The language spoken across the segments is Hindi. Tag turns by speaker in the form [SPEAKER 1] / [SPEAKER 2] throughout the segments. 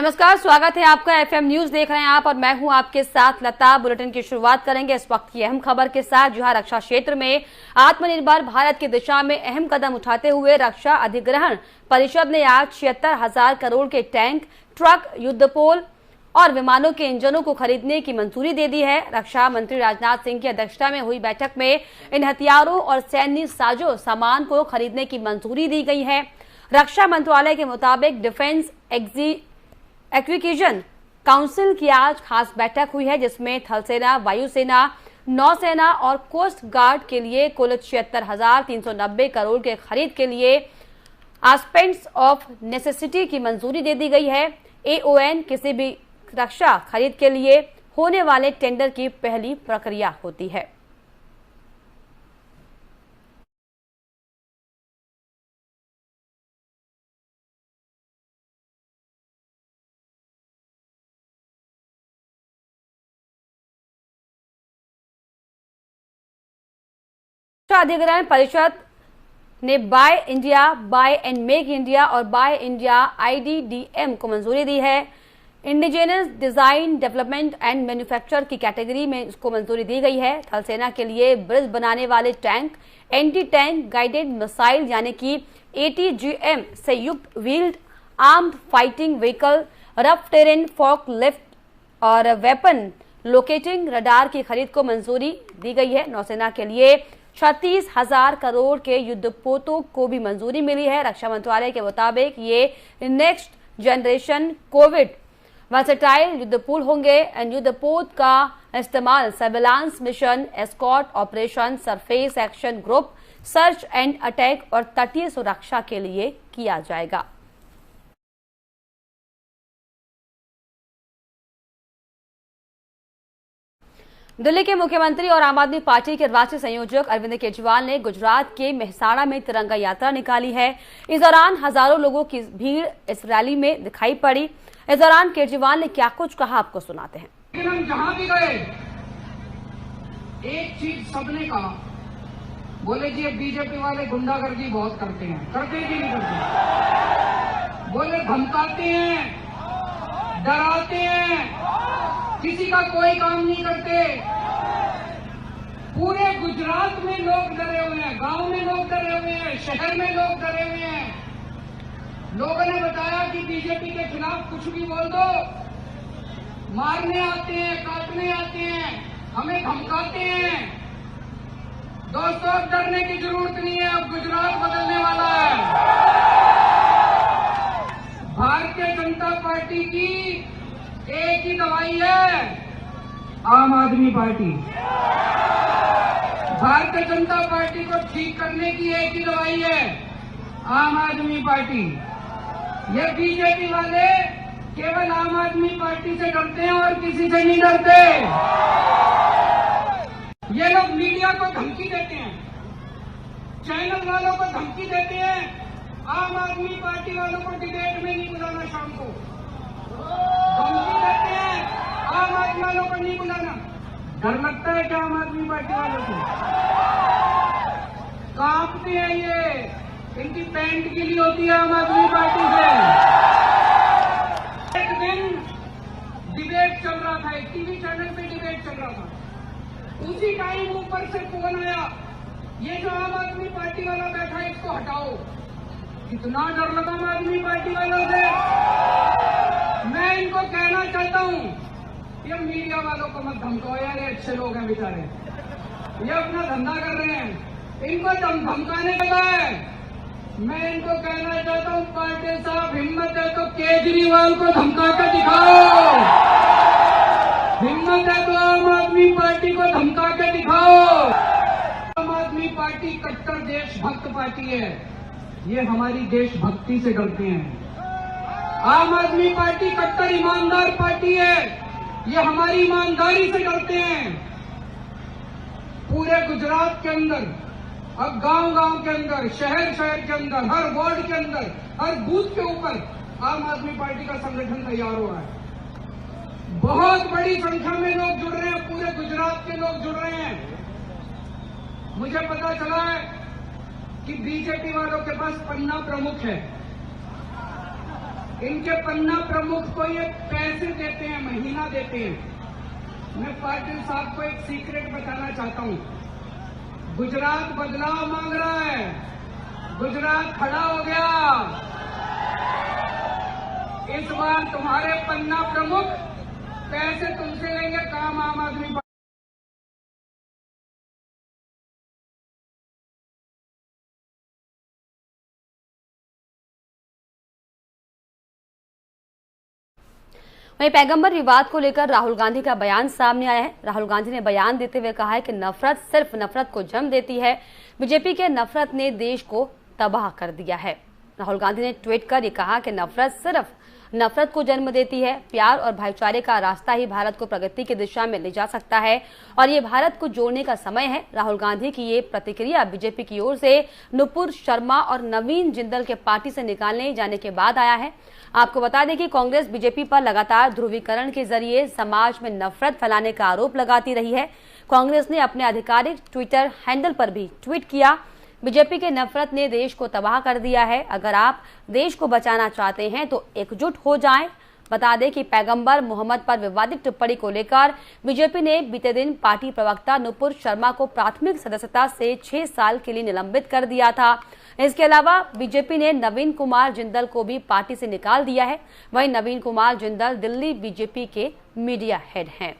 [SPEAKER 1] नमस्कार, स्वागत है आपका। एफएम न्यूज देख रहे हैं आप और मैं हूं आपके साथ लता। बुलेटिन की शुरुआत करेंगे इस वक्त की अहम खबर के साथ, जहां रक्षा क्षेत्र में आत्मनिर्भर भारत की दिशा में अहम कदम उठाते हुए रक्षा अधिग्रहण परिषद ने आज 76,000 करोड़ के टैंक, ट्रक, युद्धपोत और विमानों के इंजनों को खरीदने की मंजूरी दे दी है। रक्षा मंत्री राजनाथ सिंह की अध्यक्षता में हुई बैठक में इन हथियारों और सैन्य साजो सामान को खरीदने की मंजूरी दी गई है। रक्षा मंत्रालय के मुताबिक डिफेंस एक्विजिशन काउंसिल की आज खास बैठक हुई है, जिसमें थल सेना, वायुसेना, नौसेना और कोस्ट गार्ड के लिए कुल 76,390 करोड़ के खरीद के लिए एस्पेक्ट्स ऑफ नेसेसिटी की मंजूरी दे दी गई है। AON किसी भी रक्षा खरीद के लिए होने वाले टेंडर की पहली प्रक्रिया होती है। अधिग्रहण परिषद ने buy India, buy and make India और बाय इंडिया IDDM को मंजूरी दी है। Indigenous design, development and manufacture की कैटेगरी में इसको मंजूरी दी गई है। थल सेना के लिए ब्रिज बनाने वाले tank, anti tank guided missile यानी कि ATGM से युक्त wheeled armed fighting vehicle, rough terrain fork lift और वेपन लोकेटिंग रडार की खरीद को मंजूरी दी गई है। नौसेना के लिए 36,000 करोड़ के युद्धपोतों को भी मंजूरी मिली है। रक्षा मंत्रालय के मुताबिक ये नेक्स्ट जनरेशन कोविड वर्सेटाइल युद्धपोत होंगे। युद्धपोत का इस्तेमाल surveillance mission, escort operation, surface action group, search and attack और तटीय सुरक्षा के लिए किया जाएगा। दिल्ली के मुख्यमंत्री और आम आदमी पार्टी के राष्ट्रीय संयोजक अरविंद केजरीवाल ने गुजरात के मेहसाणा में तिरंगा यात्रा निकाली है। इस दौरान हजारों लोगों की भीड़ इस रैली में दिखाई पड़ी। इस दौरान केजरीवाल ने क्या कुछ कहा, आपको सुनाते हैं।
[SPEAKER 2] लेकिन हम जहां भी गए एक चीज सबने कहा, बोले जी बीजेपी वाले गुंडागर्दी बहुत करते हैं। करते कि नहीं करते? बोले धमकाते हैं, डराते हैं, किसी का कोई काम नहीं करते। पूरे गुजरात में लोग डरे हुए हैं, गांव में लोग डरे हुए हैं, शहर में लोग डरे हुए हैं। लोगों ने बताया कि बीजेपी के खिलाफ कुछ भी बोल दो, मारने आते हैं, काटने आते हैं, हमें धमकाते हैं। दोस्तों, अब डरने की जरूरत नहीं है, अब गुजरात बदलने वाला है। भारतीय जनता पार्टी की एक ही दवाई है, आम आदमी पार्टी। भारतीय जनता पार्टी को ठीक करने की एक ही दवाई है, आम आदमी पार्टी। ये बीजेपी वाले केवल आम आदमी पार्टी से डरते हैं और किसी से नहीं डरते। ये लोग मीडिया को धमकी देते हैं, चैनल वालों को धमकी देते हैं, आम आदमी पार्टी वालों को डिबेट में नहीं बुलाना, शाम को धमकी देते हैं, आम आदमी वालों को नहीं बुलाना। डर लगता है क्या आम आदमी पार्टी वालों को? कांपते हैं ये, इनकी पैंट गिली होती है आम आदमी पार्टी से। एक दिन डिबेट चल रहा था, एक टीवी चैनल पे डिबेट चल रहा था। उसी टाइम ऊपर से फोन आया, ये जो आम आदमी पार्टी वाला बैठा है इसको हटाओ। कितना डर लगा आम आदमी पार्टी वालों से। मैं इनको कहना चाहता हूं, ये मीडिया वालों को मत धमकाओ यार, ये अच्छे लोग हैं बेचारे, ये अपना धंधा कर रहे हैं, इनको धमकाने लगा है। मैं इनको कहना चाहता हूं, पार्टी साहब हिम्मत है तो केजरीवाल को धमका के दिखाओ, हिम्मत है तो आम आदमी पार्टी को धमका के दिखाओ। आम आदमी पार्टी कट्टर देशभक्त पार्टी है, ये हमारी देशभक्ति से डरते हैं। आम आदमी पार्टी कट्टर ईमानदार पार्टी है, ये हमारी ईमानदारी से डरते हैं। पूरे गुजरात के अंदर, अब गांव-गांव के अंदर, शहर-शहर के अंदर, हर वार्ड के अंदर, हर बूथ के ऊपर आम आदमी पार्टी का संगठन तैयार हो रहा है। बहुत बड़ी संख्या में लोग जुड़ रहे हैं, पूरे गुजरात के लोग जुड़ रहे हैं। मुझे पता चला है कि बीजेपी वालों के पास पन्ना प्रमुख है, इनके पन्ना प्रमुख को ये पैसे देते हैं, महीना देते हैं। मैं पाटिल साहब को एक सीक्रेट बताना चाहता हूं। गुजरात बदलाव मांग रहा है, गुजरात खड़ा हो गया। इस बार तुम्हारे पन्ना प्रमुख पैसे तुमसे लेंगे, काम आम आदमी पार्टी।
[SPEAKER 1] वहीं पैगंबर विवाद को लेकर राहुल गांधी का बयान सामने आया है। राहुल गांधी ने बयान देते हुए कहा है कि नफरत सिर्फ नफरत को जन्म देती है। बीजेपी के नफरत ने देश को तबाह कर दिया है। राहुल गांधी ने ट्वीट कर ये कहा कि नफरत सिर्फ नफरत को जन्म देती है। प्यार और भाईचारे का रास्ता ही भारत को प्रगति की दिशा में ले जा सकता है और ये भारत को जोड़ने का समय है। राहुल गांधी की ये प्रतिक्रिया बीजेपी की ओर से नुपुर शर्मा और नवीन जिंदल के पार्टी से निकालने जाने के बाद आया है। आपको बता दें कि कांग्रेस बीजेपी पर लगातार ध्रुवीकरण के जरिए समाज में नफरत फैलाने का आरोप लगाती रही है। कांग्रेस ने अपने आधिकारिक ट्विटर हैंडल पर भी ट्वीट किया, बीजेपी के नफरत ने देश को तबाह कर दिया है। अगर आप देश को बचाना चाहते हैं तो एकजुट हो जाएं। बता दें कि पैगंबर मोहम्मद पर विवादित टिप्पणी को लेकर बीजेपी ने बीते दिन पार्टी प्रवक्ता नुपुर शर्मा को प्राथमिक सदस्यता से 6 साल के लिए निलंबित कर दिया था। इसके अलावा बीजेपी ने नवीन कुमार जिंदल को भी पार्टी से निकाल दिया है। वहीं नवीन कुमार जिंदल दिल्ली बीजेपी के मीडिया हेड हैं।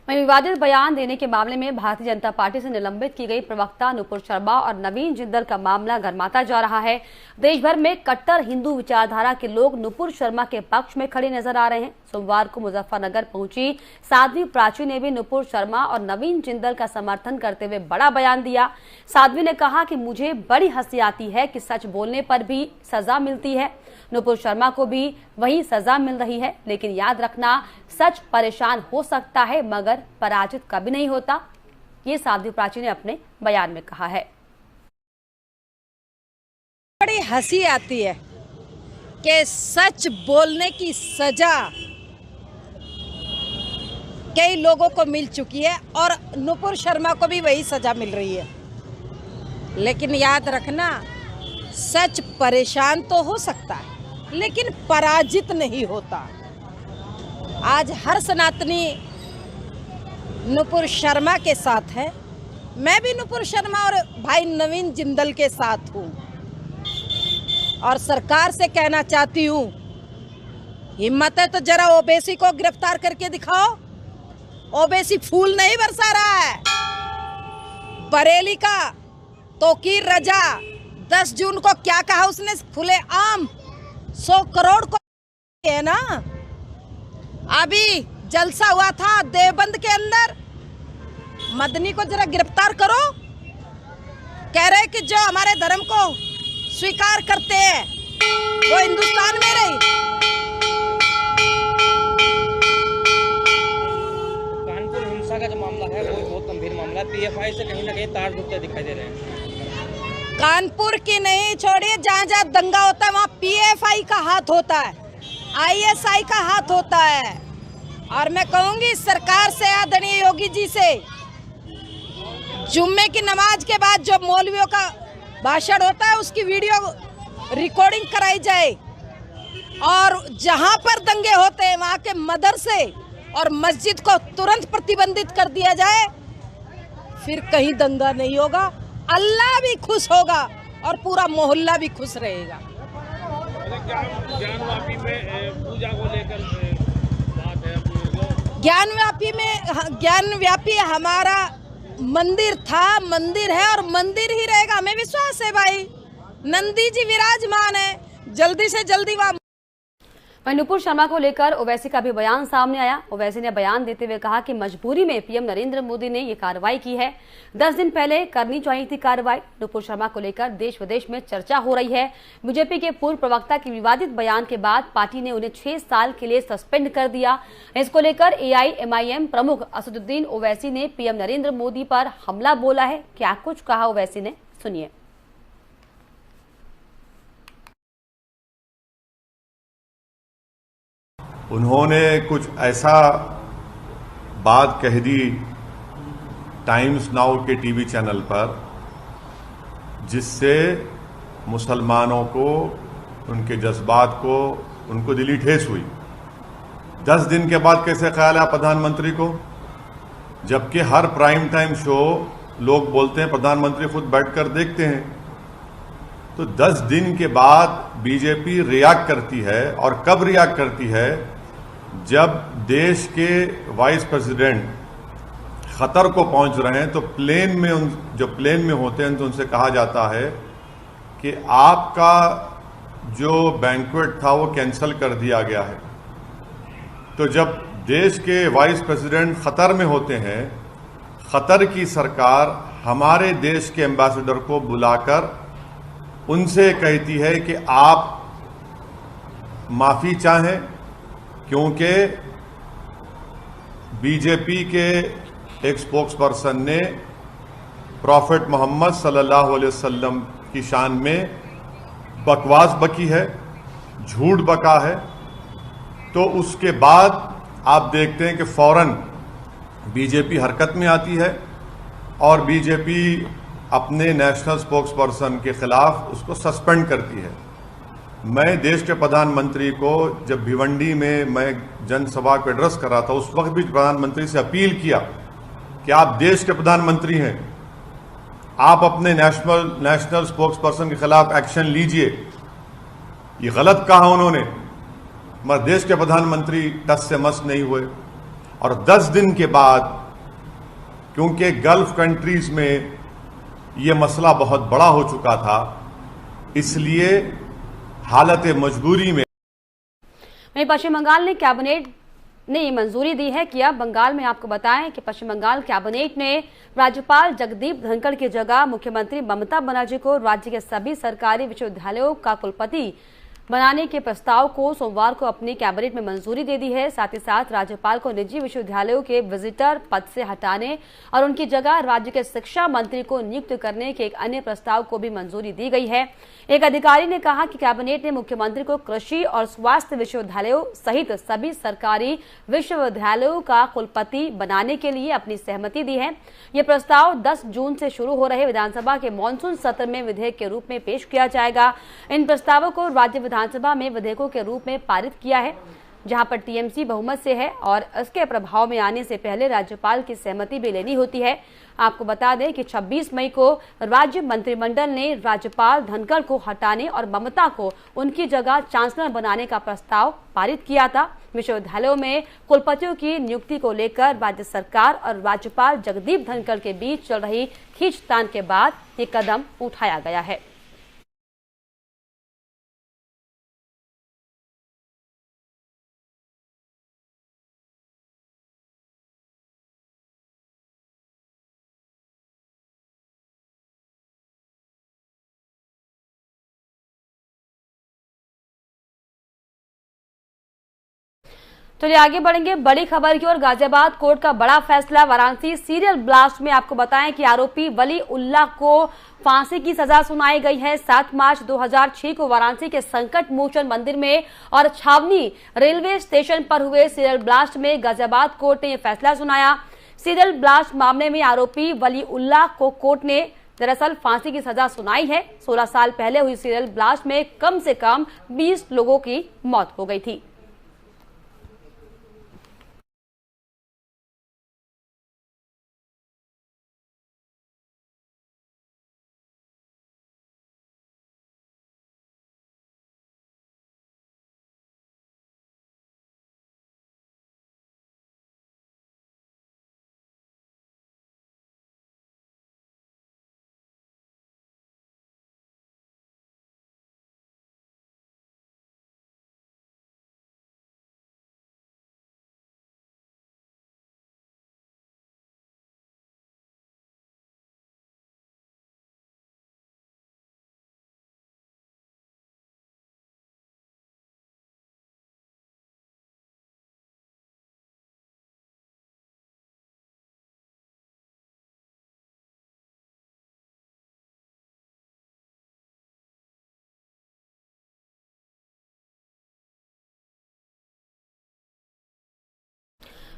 [SPEAKER 1] वहीं विवादित बयान देने के मामले में भारतीय जनता पार्टी से निलंबित की गई प्रवक्ता नुपुर शर्मा और नवीन जिंदल का मामला गरमाता जा रहा है। देश भर में कट्टर हिंदू विचारधारा के लोग नुपुर शर्मा के पक्ष में खड़े नजर आ रहे हैं। सोमवार को मुजफ्फरनगर पहुंची साध्वी प्राची ने भी नुपुर शर्मा और नवीन जिंदल का समर्थन करते हुए बड़ा बयान दिया। साध्वी ने कहा कि मुझे बड़ी हंसी आती है कि सच बोलने पर भी सजा मिलती है। नुपुर शर्मा को भी वही सजा मिल रही है, लेकिन याद रखना, सच परेशान हो सकता है मगर पराजित कभी नहीं होता। ये साध्वी प्राची ने अपने बयान में कहा है।
[SPEAKER 3] बड़ी हंसी आती है कि सच बोलने की सजा कई लोगों को मिल चुकी है और नुपुर शर्मा को भी वही सजा मिल रही है। लेकिन याद रखना, सच परेशान तो हो सकता है लेकिन पराजित नहीं होता। आज हर सनातनी नुपुर शर्मा के साथ है। मैं भी नुपुर शर्मा और भाई नवीन जिंदल के साथ हूँ और सरकार से कहना चाहती हूँ, हिम्मत है तो जरा ओबीसी को गिरफ्तार करके दिखाओ। ओबीसी फूल नहीं बरसा रहा है। बरेली का तोकीर रजा 10 जून को क्या कहा उसने, खुले आम 100 करोड़ को है ना। अभी जलसा हुआ था देवबंद के अंदर, मदनी को जरा गिरफ्तार करो। कह रहे कि जो हमारे धर्म को स्वीकार करते हैं वो हिंदुस्तान में रही।
[SPEAKER 4] कानपुर हिंसा का जो मामला है वो बहुत गंभीर मामला है। पीएफआई से कहीं ना कहीं तार जुड़ते दिखाई दे रहे हैं।
[SPEAKER 3] कानपुर की नहीं छोड़िए, जहाँ जहाँ दंगा होता है वहाँ पीएफआई का हाथ होता है, आईएसआई का हाथ होता है। और मैं कहूंगी सरकार से, आदरणीय योगी जी से, जुम्मे की नमाज के बाद जो मौलवियों का भाषण होता है उसकी वीडियो रिकॉर्डिंग कराई जाए और जहां पर दंगे होते हैं वहां के मदरसे और मस्जिद को तुरंत प्रतिबंधित कर दिया जाए। फिर कहीं दंगा नहीं होगा, अल्लाह भी खुश होगा और पूरा मोहल्ला भी खुश रहेगा।
[SPEAKER 4] ज्ञानवापी में पूजा को लेकर बात है।
[SPEAKER 3] ज्ञानव्यापी हमारा मंदिर था, मंदिर है और मंदिर ही रहेगा। हमें विश्वास है भाई, नंदी जी विराजमान है, जल्दी से जल्दी वहाँ।
[SPEAKER 1] वहीं नुपुर शर्मा को लेकर ओवैसी का भी बयान सामने आया। ओवैसी ने बयान देते हुए कहा कि मजबूरी में पीएम नरेंद्र मोदी ने ये कार्रवाई की है। 10 दिन पहले करनी चाहिए थी कार्रवाई। नुपुर शर्मा को लेकर देश विदेश में चर्चा हो रही है। बीजेपी के पूर्व प्रवक्ता के विवादित बयान के बाद पार्टी ने उन्हें 6 साल के लिए सस्पेंड कर दिया। इसको लेकर एआईएमआईएम प्रमुख असदुद्दीन ओवैसी ने पीएम नरेंद्र मोदी पर हमला बोला है। क्या कुछ कहा ओवैसी ने, सुनिए।
[SPEAKER 5] उन्होंने कुछ ऐसा बात कह दी टाइम्स नाउ के टीवी चैनल पर जिससे मुसलमानों को, उनके जज्बात को, उनको दिली ठेस हुई। 10 दिन के बाद कैसे ख्याल है प्रधानमंत्री को, जबकि हर प्राइम टाइम शो लोग बोलते हैं प्रधानमंत्री खुद बैठकर देखते हैं। तो 10 दिन के बाद बीजेपी रिएक्ट करती है, और कब रिएक्ट करती है, जब देश के वाइस प्रेसिडेंट खतर को पहुंच रहे हैं तो प्लेन में जो प्लेन में होते हैं तो उनसे कहा जाता है कि आपका जो बैंक्वेट था वो कैंसिल कर दिया गया है। तो जब देश के वाइस प्रेसिडेंट खतर में होते हैं, खतर की सरकार हमारे देश के एम्बेसडर को बुलाकर उनसे कहती है कि आप माफी चाहें, क्योंकि बीजेपी के एक स्पोक्सपर्सन ने प्रॉफिट मोहम्मद सल्लल्लाहु अलैहि वसल्लम की शान में बकवास बकी है, झूठ बका है। तो उसके बाद आप देखते हैं कि फौरन बीजेपी हरकत में आती है और बीजेपी अपने नेशनल स्पोक्सपर्सन के खिलाफ उसको सस्पेंड करती है। मैं देश के प्रधानमंत्री को जब भिवंडी में मैं जनसभा को एड्रेस कर रहा था, उस वक्त भी प्रधानमंत्री से अपील किया कि आप देश के प्रधानमंत्री हैं, आप अपने नेशनल स्पोक्सपर्सन के खिलाफ एक्शन लीजिए। ये गलत कहा उन्होंने, मगर देश के प्रधानमंत्री टस से मस नहीं हुए। और 10 दिन के बाद, क्योंकि गल्फ कंट्रीज में ये मसला बहुत बड़ा हो चुका था, इसलिए हालत मजबूरी में
[SPEAKER 1] वहीं पश्चिम बंगाल ने कैबिनेट ने ये मंजूरी दी है कि अब बंगाल में आपको बताएं कि पश्चिम बंगाल कैबिनेट ने राज्यपाल जगदीप धनखड़ की जगह मुख्यमंत्री ममता बनर्जी को राज्य के सभी सरकारी विश्वविद्यालयों का कुलपति बनाने के प्रस्ताव को सोमवार को अपनी कैबिनेट में मंजूरी दे दी है। साथ ही साथ राज्यपाल को निजी विश्वविद्यालयों के विजिटर पद से हटाने और उनकी जगह राज्य के शिक्षा मंत्री को नियुक्त करने के एक अन्य प्रस्ताव को भी मंजूरी दी गई है। एक अधिकारी ने कहा कि कैबिनेट ने मुख्यमंत्री को कृषि और स्वास्थ्य विश्वविद्यालयों सहित सभी सरकारी विश्वविद्यालयों का कुलपति बनाने के लिए अपनी सहमति दी है। ये प्रस्ताव 10 जून से शुरू हो रहे विधानसभा के मानसून सत्र में विधेयक के रूप में पेश किया जाएगा। इन प्रस्तावों को राज्य विधानसभा में विधेयकों के रूप में पारित किया है, जहां पर टीएमसी बहुमत से है और इसके प्रभाव में आने से पहले राज्यपाल की सहमति भी लेनी होती है। आपको बता दें कि 26 मई को राज्य मंत्रिमंडल ने राज्यपाल धनखड़ को हटाने और ममता को उनकी जगह चांसलर बनाने का प्रस्ताव पारित किया था। विश्वविद्यालयों में कुलपतियों की नियुक्ति को लेकर राज्य सरकार और राज्यपाल जगदीप धनखड़ के बीच चल रही खींचतान के बाद ये कदम उठाया गया है। चलिए आगे बढ़ेंगे बड़ी खबर की ओर। गाजियाबाद कोर्ट का बड़ा फैसला। वाराणसी सीरियल ब्लास्ट में आपको बताएं कि आरोपी वली उल्लाह को फांसी की सजा सुनाई गई है। 7 मार्च 2006 को वाराणसी के संकट मोचन मंदिर में और छावनी रेलवे स्टेशन पर हुए सीरियल ब्लास्ट में गाजियाबाद कोर्ट ने यह फैसला सुनाया। सीरियल ब्लास्ट मामले में आरोपी वली उल्लाह को कोर्ट ने दरअसल फांसी की सजा सुनाई है। 16 साल पहले हुई सीरियल ब्लास्ट में कम से कम 20 लोगों की मौत हो गई थी।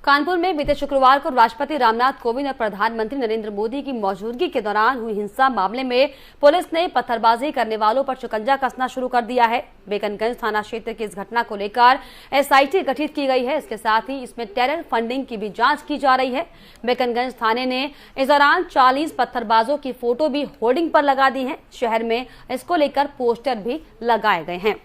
[SPEAKER 1] कानपुर में बीते शुक्रवार को राष्ट्रपति रामनाथ कोविंद और प्रधानमंत्री नरेंद्र मोदी की मौजूदगी के दौरान हुई हिंसा मामले में पुलिस ने पत्थरबाजी करने वालों पर शिकंजा कसना शुरू कर दिया है। बेकनगंज थाना क्षेत्र की इस घटना को लेकर एसआईटी गठित की गई है। इसके साथ ही इसमें टेरर फंडिंग की भी जांच की जा रही है। बेकनगंज थाने ने इस दौरान 40 पत्थरबाजों की फोटो भी होर्डिंग पर लगा दी है। शहर में इसको लेकर पोस्टर भी लगाए गए हैं।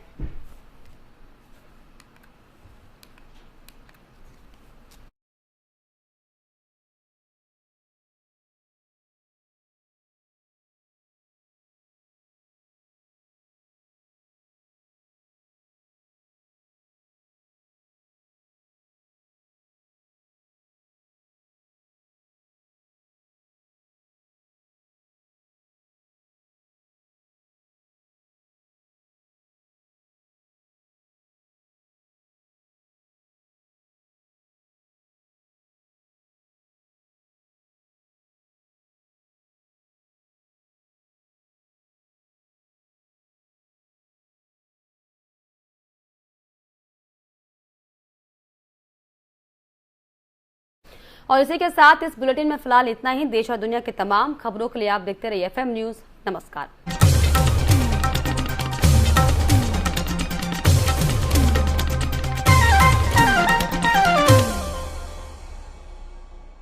[SPEAKER 1] और इसी के साथ इस बुलेटिन में फिलहाल इतना ही। देश और दुनिया के तमाम खबरों के लिए आप देखते रहिए FM न्यूज। नमस्कार।